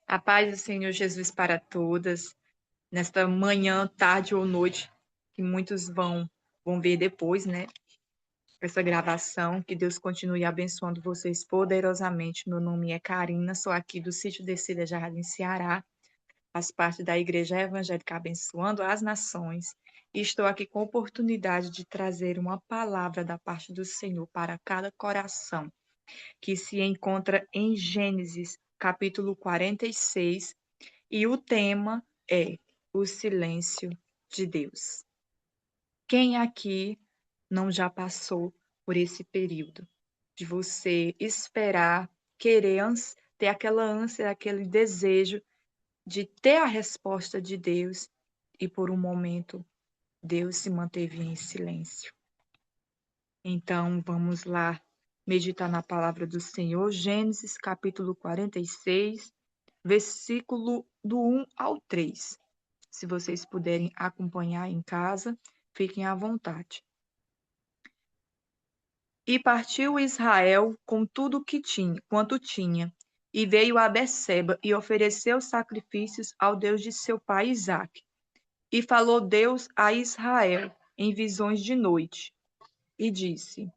A paz do Senhor Jesus para todas, nesta manhã, tarde ou noite, que muitos vão ver depois, né? Essa gravação, que Deus continue abençoando vocês poderosamente. Meu nome é Karina, sou aqui do Sítio Descida Jardim, Ceará, faço parte da Igreja Evangélica Abençoando as Nações, e estou aqui com a oportunidade de trazer uma palavra da parte do Senhor para cada coração, que se encontra em Gênesis, capítulo 46, e o tema é o silêncio de Deus. Quem aqui não já passou por esse período de você esperar, querer, ter aquela ânsia, aquele desejo de ter a resposta de Deus e por um momento Deus se manteve em silêncio? Então, vamos lá meditar na palavra do Senhor, Gênesis capítulo 46, versículo do 1 ao 3. Se vocês puderem acompanhar em casa, fiquem à vontade. E partiu Israel com tudo que tinha, quanto tinha, e veio a Berseba e ofereceu sacrifícios ao Deus de seu pai Isaque. E falou Deus a Israel em visões de noite, e disse: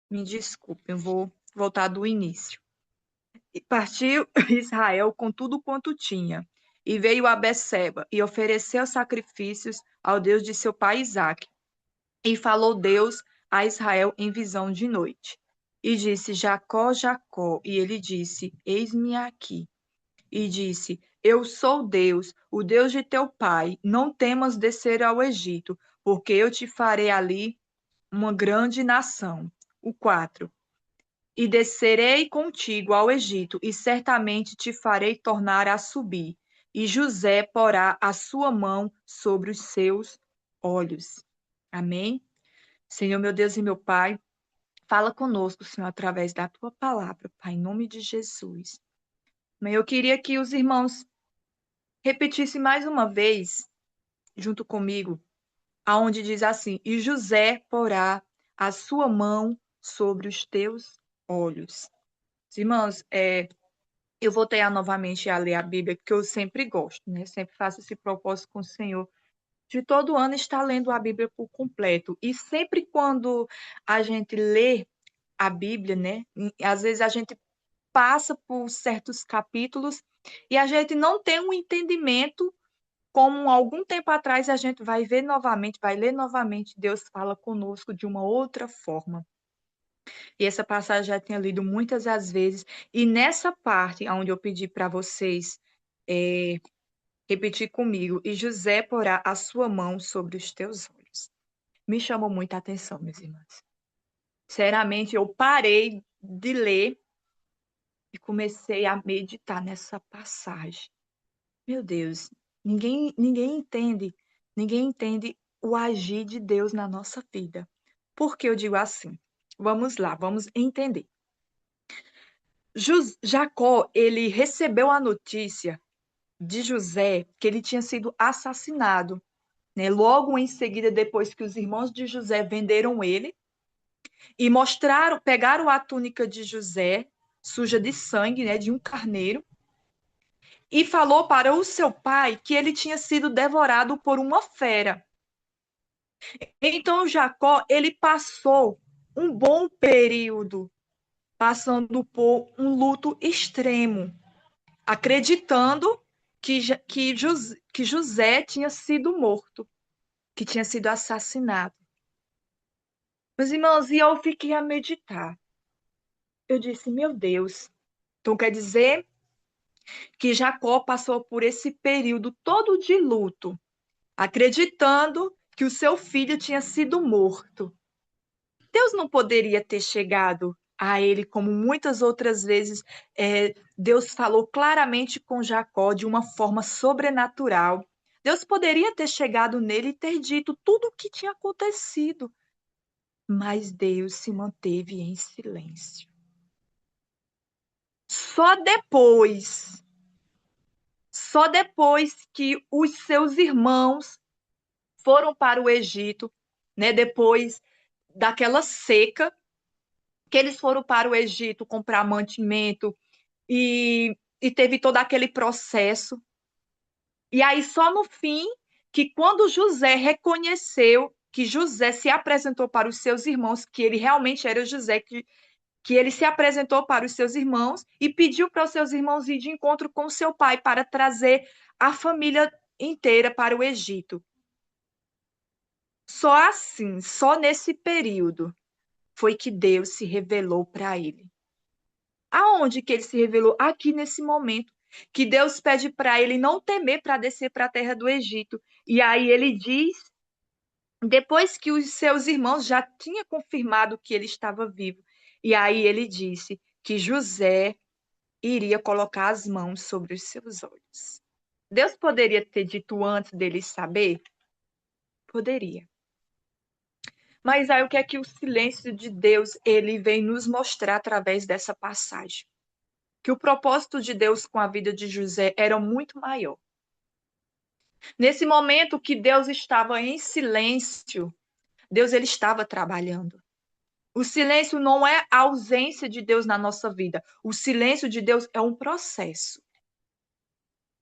Me desculpe, eu vou voltar do início. E partiu Israel com tudo quanto tinha, e veio a Berseba, e ofereceu sacrifícios ao Deus de seu pai Isaque. E falou Deus a Israel em visão de noite. E disse: Jacó, Jacó. E ele disse: Eis-me aqui. E disse: Eu sou Deus, o Deus de teu pai. Não temas descer ao Egito, porque eu te farei ali uma grande nação. O 4. E descerei contigo ao Egito, e certamente te farei tornar a subir. E José porá a sua mão sobre os seus olhos. Amém? Senhor, meu Deus e meu Pai, fala conosco, Senhor, através da tua palavra, Pai, em nome de Jesus. Mas eu queria que os irmãos repetissem mais uma vez, junto comigo, aonde diz assim: E José porá a sua mão sobre os teus olhos. Irmãos, eu voltei novamente a ler a Bíblia, que eu sempre gosto, né? Sempre faço esse propósito com o Senhor, de todo ano estar lendo a Bíblia por completo. E sempre quando a gente lê a Bíblia, né? Às vezes a gente passa por certos capítulos e a gente não tem um entendimento, como algum tempo atrás a gente vai ver novamente, vai ler novamente, Deus fala conosco de uma outra forma. E essa passagem já tinha lido muitas as vezes, e nessa parte onde eu pedi para vocês repetir comigo: E José porá a sua mão sobre os teus olhos, me chamou muita atenção, meus irmãos. Sinceramente, eu parei de ler e comecei a meditar nessa passagem. Meu Deus, ninguém entende o agir de Deus na nossa vida. Por que eu digo assim? Vamos lá, vamos entender. Jacó, ele recebeu a notícia de José que ele tinha sido assassinado, né? Logo em seguida, depois que os irmãos de José venderam ele e pegaram a túnica de José, suja de sangue, né, de um carneiro, e falou para o seu pai que ele tinha sido devorado por uma fera. Então Jacó, ele passou um bom período passando por um luto extremo, acreditando que José tinha sido morto, que tinha sido assassinado. Meus irmãos, e eu fiquei a meditar. Eu disse, meu Deus, então quer dizer que Jacó passou por esse período todo de luto, acreditando que o seu filho tinha sido morto. Deus não poderia ter chegado a ele, como muitas outras vezes Deus falou claramente com Jacó de uma forma sobrenatural. Deus poderia ter chegado nele e ter dito tudo o que tinha acontecido, mas Deus se manteve em silêncio. Só depois, só depois que os seus irmãos foram para o Egito, né? Depois daquela seca, que eles foram para o Egito comprar mantimento e teve todo aquele processo. E aí, só no fim, que quando José reconheceu que José se apresentou para os seus irmãos, que ele realmente era José, que ele se apresentou para os seus irmãos e pediu para os seus irmãos ir de encontro com seu pai para trazer a família inteira para o Egito. Só assim, só nesse período, foi que Deus se revelou para ele. Aonde que ele se revelou? Aqui nesse momento, que Deus pede para ele não temer para descer para a terra do Egito. E aí ele diz, depois que os seus irmãos já tinham confirmado que ele estava vivo, e aí ele disse que José iria colocar as mãos sobre os seus olhos. Deus poderia ter dito antes dele saber? Poderia. Mas aí o que é que o silêncio de Deus ele vem nos mostrar através dessa passagem? Que o propósito de Deus com a vida de José era muito maior. Nesse momento que Deus estava em silêncio, Deus ele estava trabalhando. O silêncio não é a ausência de Deus na nossa vida. O silêncio de Deus é um processo.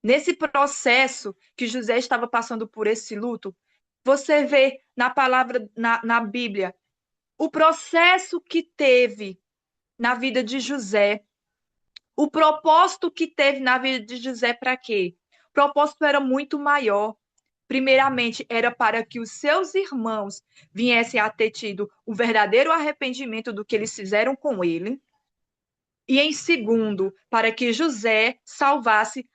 Nesse processo que José estava passando por esse luto, você vê na palavra, na Bíblia, o processo que teve na vida de José, o propósito que teve na vida de José para quê? O propósito era muito maior. Primeiramente, era para que os seus irmãos viessem a ter tido o verdadeiro arrependimento do que eles fizeram com ele. E em segundo, para que José salvasse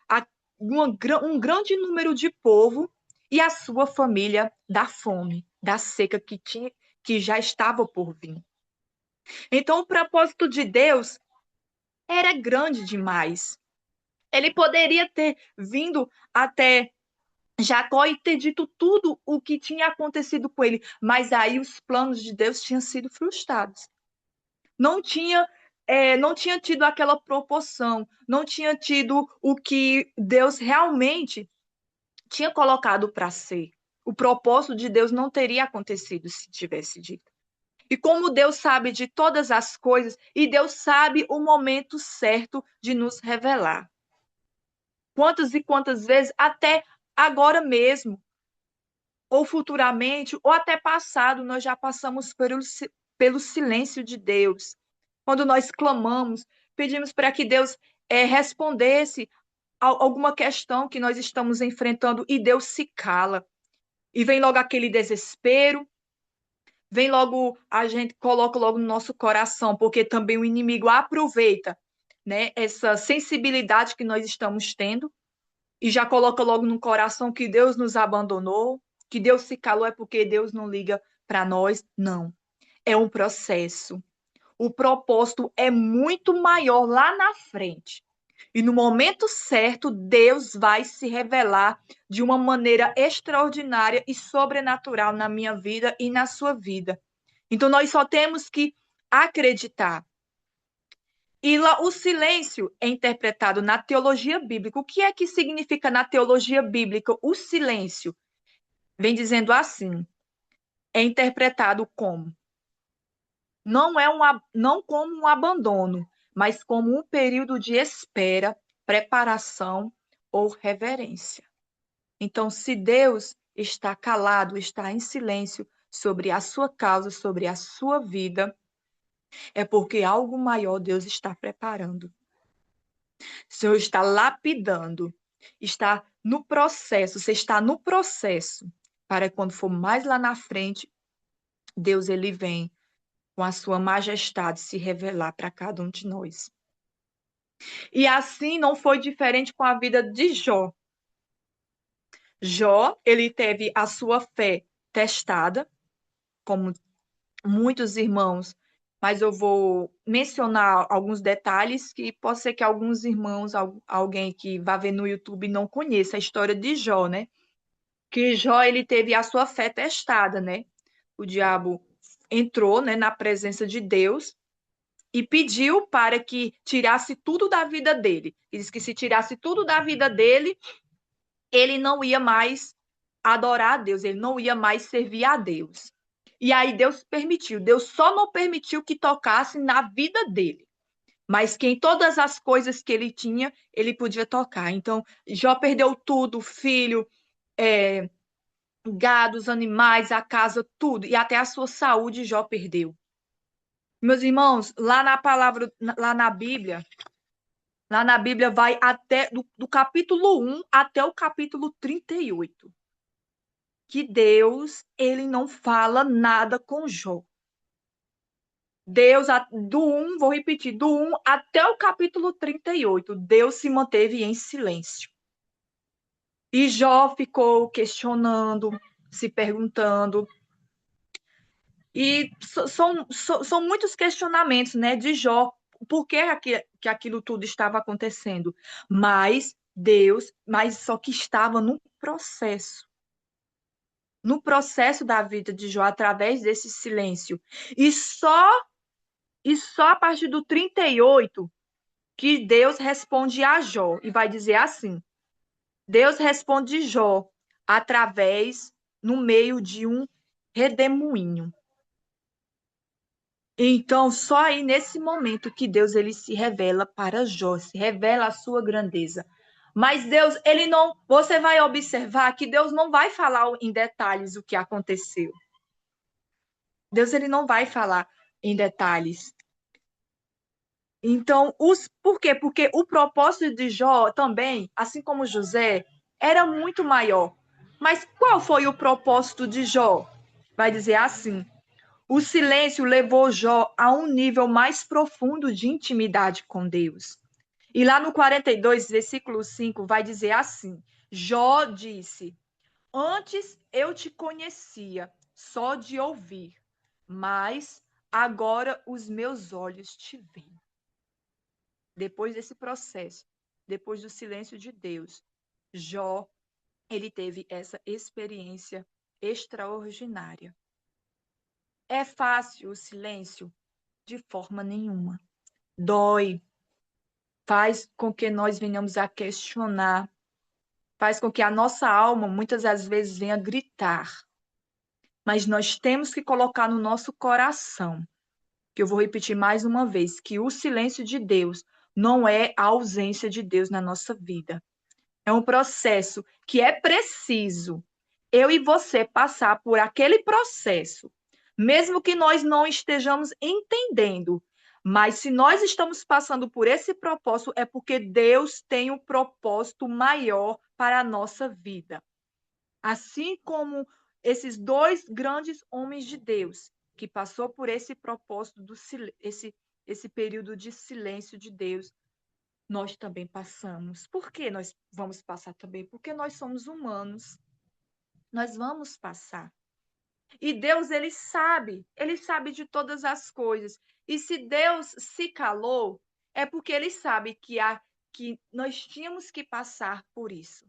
um grande número de povo e a sua família da fome, da seca que já estava por vir. Então, o propósito de Deus era grande demais. Ele poderia ter vindo até Jacó e ter dito tudo o que tinha acontecido com ele, mas aí os planos de Deus tinham sido frustrados. Não tinha, não tinha tido aquela proporção, não tinha tido o que Deus realmente tinha colocado para ser. O propósito de Deus não teria acontecido se tivesse dito. E como Deus sabe de todas as coisas, e Deus sabe o momento certo de nos revelar. Quantas e quantas vezes, até agora mesmo, ou futuramente, ou até passado, nós já passamos pelo silêncio de Deus. Quando nós clamamos, pedimos para que Deus respondesse a alguma questão que nós estamos enfrentando e Deus se cala. E vem logo aquele desespero, vem logo, a gente coloca logo no nosso coração, porque também o inimigo aproveita, né, essa sensibilidade que nós estamos tendo e já coloca logo no coração que Deus nos abandonou, que Deus se calou é porque Deus não liga para nós. Não. É um processo. O propósito é muito maior lá na frente. E no momento certo, Deus vai se revelar de uma maneira extraordinária e sobrenatural na minha vida e na sua vida. Então, nós só temos que acreditar. E lá, o silêncio é interpretado na teologia bíblica. O que é que significa na teologia bíblica o silêncio? Vem dizendo assim: é interpretado como não como um abandono, mas como um período de espera, preparação ou reverência. Então, se Deus está calado, está em silêncio sobre a sua causa, sobre a sua vida, é porque algo maior Deus está preparando. O Senhor está lapidando, está no processo, você está no processo, para quando for mais lá na frente, Deus ele vem com a sua majestade se revelar para cada um de nós. E assim não foi diferente com a vida de Jó. Jó, ele teve a sua fé testada, como muitos irmãos, mas eu vou mencionar alguns detalhes que pode ser que alguns irmãos, alguém que vá ver no YouTube não conheça a história de Jó, né? Que Jó, ele teve a sua fé testada, né? O diabo entrou, né, na presença de Deus e pediu para que tirasse tudo da vida dele. Ele disse que se tirasse tudo da vida dele, ele não ia mais adorar a Deus, ele não ia mais servir a Deus. E aí Deus permitiu. Deus só não permitiu que tocasse na vida dele. Mas que em todas as coisas que ele tinha, ele podia tocar. Então, Jó perdeu tudo, filho, é, gados, animais, a casa, tudo. E até a sua saúde Jó perdeu. Meus irmãos, lá na palavra, lá na Bíblia vai até do capítulo 1 até o capítulo 38, que Deus, ele não fala nada com Jó. Deus, do 1, vou repetir, do 1 até o capítulo 38, Deus se manteve em silêncio. E Jó ficou questionando, se perguntando. E são muitos questionamentos, né, de Jó. Por que aquilo tudo estava acontecendo? Mas só que estava no processo da vida de Jó, através desse silêncio. E só a partir do 38 que Deus responde a Jó. E vai dizer assim: Deus responde Jó através, no meio de um redemoinho. Então, só aí nesse momento que Deus ele se revela para Jó, se revela a sua grandeza. Mas Deus, ele não, você vai observar que Deus não vai falar em detalhes o que aconteceu. Deus ele não vai falar em detalhes. Então, por quê? Porque o propósito de Jó também, assim como José, era muito maior. Mas qual foi o propósito de Jó? Vai dizer assim: o silêncio levou Jó a um nível mais profundo de intimidade com Deus. E lá no 42, versículo 5, vai dizer assim: Jó disse: Antes eu te conhecia só de ouvir, mas agora os meus olhos te veem. Depois desse processo, depois do silêncio de Deus, Jó, ele teve essa experiência extraordinária. É fácil o silêncio? De forma nenhuma. Dói, faz com que nós venhamos a questionar, faz com que a nossa alma muitas das vezes venha gritar. Mas nós temos que colocar no nosso coração, que eu vou repetir mais uma vez, que o silêncio de Deus não é a ausência de Deus na nossa vida. É um processo que é preciso eu e você passar por aquele processo, mesmo que nós não estejamos entendendo. Mas se nós estamos passando por esse propósito, é porque Deus tem um propósito maior para a nossa vida. Assim como esses dois grandes homens de Deus, que passou por esse propósito esse período de silêncio de Deus, nós também passamos. Por que nós vamos passar também? Porque nós somos humanos. Nós vamos passar. E Deus, ele sabe de todas as coisas. E se Deus se calou, é porque ele sabe que nós tínhamos que passar por isso.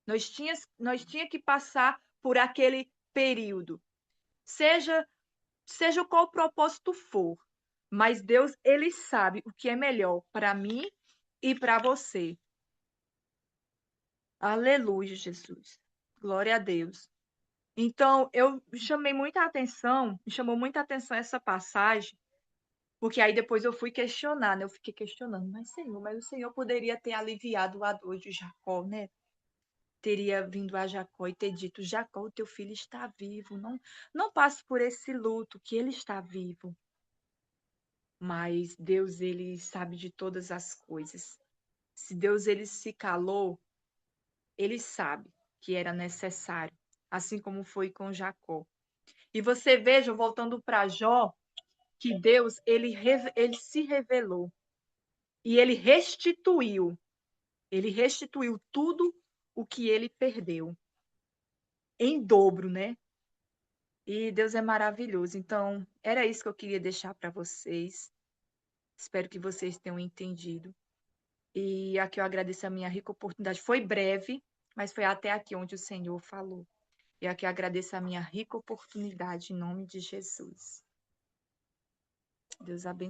Nós tinha que passar por aquele período. Seja, seja qual o propósito for. Mas Deus, ele sabe o que é melhor para mim e para você. Aleluia, Jesus. Glória a Deus. Então, me chamou muita atenção essa passagem, porque aí depois eu fui questionar, né? Eu fiquei questionando, mas o Senhor poderia ter aliviado a dor de Jacó, né? Teria vindo a Jacó e ter dito: Jacó, o teu filho está vivo, não passe por esse luto, que ele está vivo. Mas Deus, ele sabe de todas as coisas. Se Deus, ele se calou, ele sabe que era necessário, assim como foi com Jacó. E você veja, voltando para Jó, que Deus, ele se revelou e ele restituiu tudo o que ele perdeu, em dobro, né? E Deus é maravilhoso. Então, era isso que eu queria deixar para vocês. Espero que vocês tenham entendido. E aqui eu agradeço a minha rica oportunidade. Foi breve, mas foi até aqui onde o Senhor falou. E aqui eu agradeço a minha rica oportunidade em nome de Jesus. Deus abençoe.